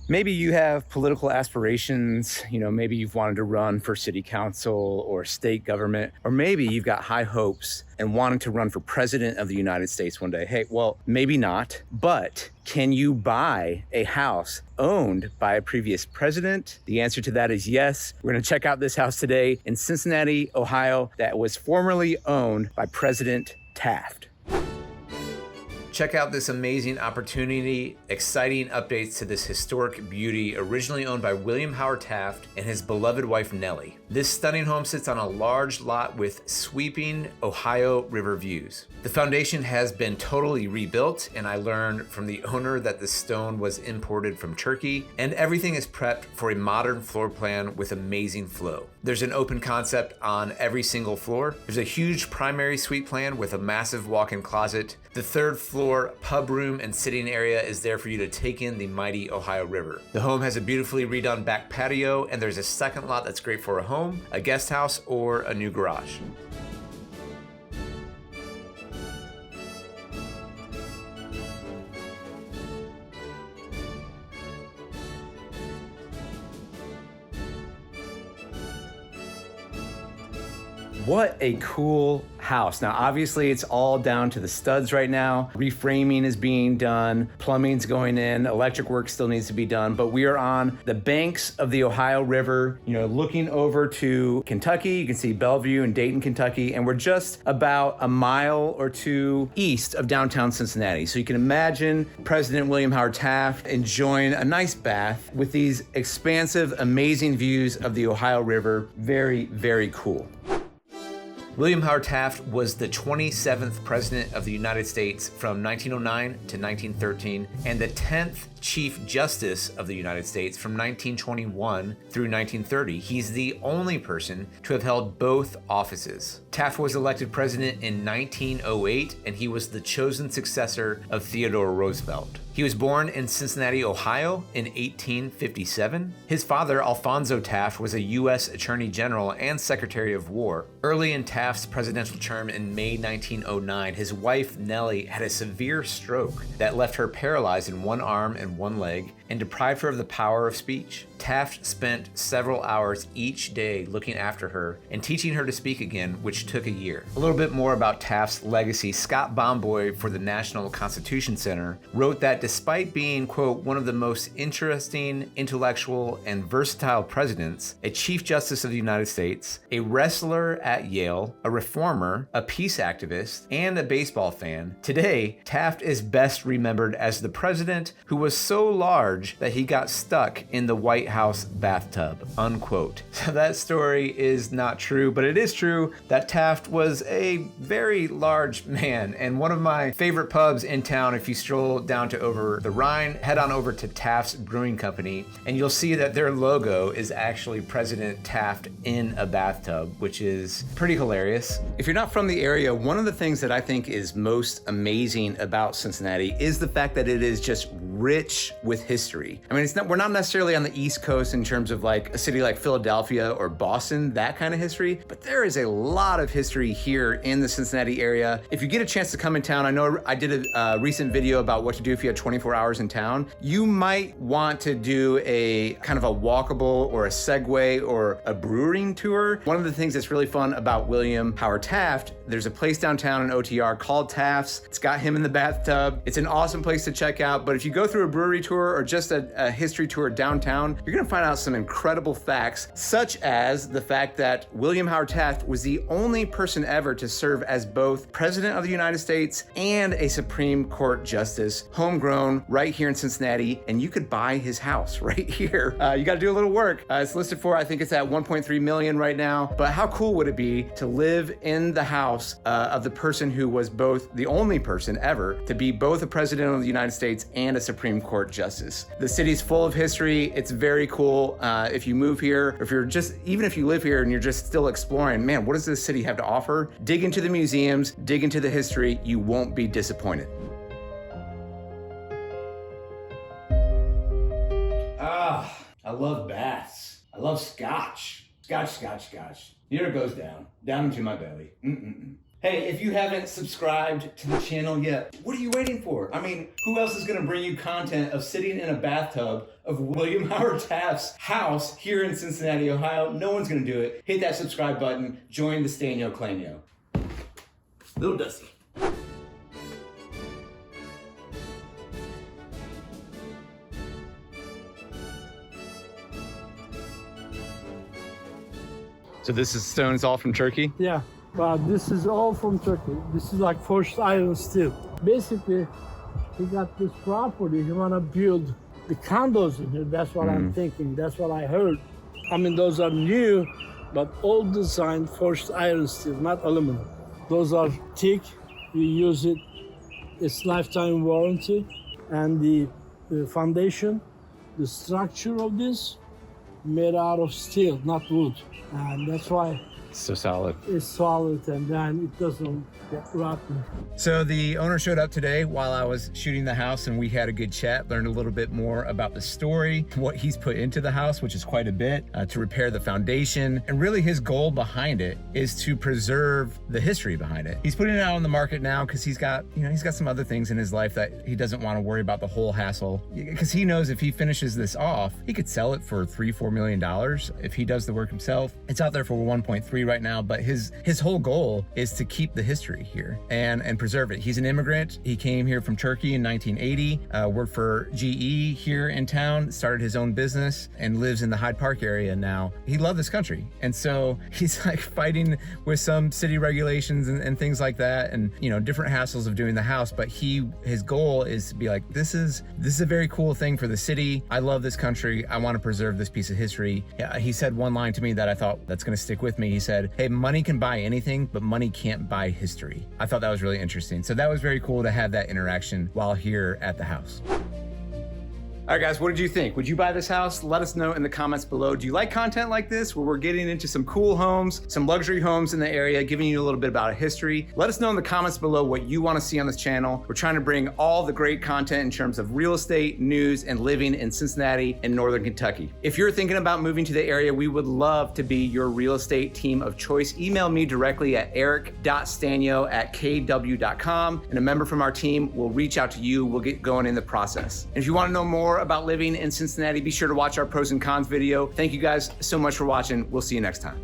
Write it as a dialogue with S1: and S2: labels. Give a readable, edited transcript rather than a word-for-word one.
S1: Maybe you have political aspirations, maybe you've wanted to run for city council or state government, or maybe you've got high hopes and wanting to run for president of the United States one day. Hey, well, maybe not, but can you buy a house owned by a previous president? The answer to that is yes. We're going to check out this house today in Cincinnati, Ohio, that was formerly owned by President Taft. Check out this amazing opportunity, exciting updates to this historic beauty originally owned by William Howard Taft and his beloved wife Nellie. This stunning home sits on a large lot with sweeping Ohio River views. The foundation has been totally rebuilt, and I learned from the owner that the stone was imported from Turkey, and everything is prepped for a modern floor plan with amazing flow. There's an open concept on every single floor. There's a huge primary suite plan with a massive walk-in closet. The third floor pub room and sitting area is there for you to take in the mighty Ohio River. The home has a beautifully redone back patio, and there's a second lot that's great for a home, a guest house, or a new garage. What a cool house. Now, obviously it's all down to the studs right now. Reframing is being done, plumbing's going in, electric work still needs to be done, but we are on the banks of the Ohio River, looking over to Kentucky. You can see Bellevue and Dayton, Kentucky, and we're just about a mile or two east of downtown Cincinnati. So you can imagine President William Howard Taft enjoying a nice bath with these expansive, amazing views of the Ohio River. Very, very cool. William Howard Taft was the 27th President of the United States from 1909 to 1913 and the 10th Chief Justice of the United States from 1921 through 1930. He's the only person to have held both offices. Taft was elected president in 1908, and he was the chosen successor of Theodore Roosevelt. He was born in Cincinnati, Ohio in 1857. His father, Alphonso Taft, was a U.S. Attorney General and Secretary of War. Early in Taft's presidential term in May 1909, his wife, Nellie, had a severe stroke that left her paralyzed in one arm and one leg and deprived her of the power of speech. Taft spent several hours each day looking after her and teaching her to speak again, which took a year. A little bit more about Taft's legacy. Scott Bomboy for the National Constitution Center wrote that despite being, quote, one of the most interesting, intellectual, and versatile presidents, a Chief Justice of the United States, a wrestler at Yale, a reformer, a peace activist, and a baseball fan, today, Taft is best remembered as the president who was so large that he got stuck in the White House bathtub, unquote. So that story is not true, but it is true that Taft was a very large man, and one of my favorite pubs in town, if you stroll down to over the Rhine, head on over to Taft's Brewing Company, and you'll see that their logo is actually President Taft in a bathtub, which is pretty hilarious. If you're not from the area, one of the things that I think is most amazing about Cincinnati is the fact that it is just rich with history. I mean, we're not necessarily on the East Coast in terms of like a city like Philadelphia or Boston, that kind of history, but there is a lot of history here in the Cincinnati area. If you get a chance to come in town, I know I did a recent video about what to do if you had 24 hours in town. You might want to do a kind of a walkable or a Segway or a brewing tour. One of the things that's really fun about William Howard Taft, there's a place downtown in OTR called Taft's. It's got him in the bathtub. It's an awesome place to check out, but if you go through a brewery tour or just a history tour downtown, you're gonna find out some incredible facts, such as the fact that William Howard Taft was the only person ever to serve as both President of the United States and a Supreme Court Justice, homegrown right here in Cincinnati, and you could buy his house right here. You gotta do a little work. It's listed for, I think it's at 1.3 million right now, but how cool would it be to live in the house of the person who was both the only person ever to be both a President of the United States and a Supreme Court Justice. The city's full of history. It's very cool. If you move here, or if you're just, even if you live here and you're just still exploring, man, what does this city have to offer? Dig into the museums, dig into the history. You won't be disappointed. I love baths. I love scotch. Scotch. Here it goes down into my belly. Hey, if you haven't subscribed to the channel yet, what are you waiting for? I mean, who else is gonna bring you content of sitting in a bathtub of William Howard Taft's house here in Cincinnati, Ohio? No one's gonna do it. Hit that subscribe button, join the Sztanyo Clanyo. Little Dusty. So this is stones all from Turkey?
S2: Yeah, but this is all from Turkey. This is like forged iron steel. Basically, he got this property. He wanna build the condos in here. That's what I'm thinking. That's what I heard. I mean, those are new, but all designed forged iron steel, not aluminum. Those are thick. You use it. It's lifetime warranty. And the foundation, the structure of this, made out of steel, not wood. And that's why
S1: So solid.
S2: it's solid and then it doesn't get rotten.
S1: So the owner showed up today while I was shooting the house, and we had a good chat, learned a little bit more about the story, what he's put into the house, which is quite a bit, to repair the foundation. And really his goal behind it is to preserve the history behind it. He's putting it out on the market now because he's got some other things in his life that he doesn't want to worry about the whole hassle, because he knows if he finishes this off, he could sell it for $3-4 million if he does the work himself. It's out there for 1.3 right now, but his whole goal is to keep the history here and preserve it. He's an immigrant. He came here from Turkey in 1980, worked for GE here in town, started his own business, and lives in the Hyde Park area now. He loved this country, and so he's like fighting with some city regulations and things like that, and different hassles of doing the house. But his goal is to be like, this is a very cool thing for the city. I love this country. I want to preserve this piece of history. He said one line to me that I thought that's going to stick with me. He said, "Hey, money can buy anything, but money can't buy history." I thought that was really interesting. So that was very cool to have that interaction while here at the house. All right, guys, what did you think? Would you buy this house? Let us know in the comments below. Do you like content like this, where we're getting into some cool homes, some luxury homes in the area, giving you a little bit about a history? Let us know in the comments below what you want to see on this channel. We're trying to bring all the great content in terms of real estate, news, and living in Cincinnati and Northern Kentucky. If you're thinking about moving to the area, we would love to be your real estate team of choice. Email me directly at eric.sztanyo@kw.com, and a member from our team will reach out to you. We'll get going in the process. And if you want to know more about living in Cincinnati, be sure to watch our pros and cons video. Thank you guys so much for watching. We'll see you next time.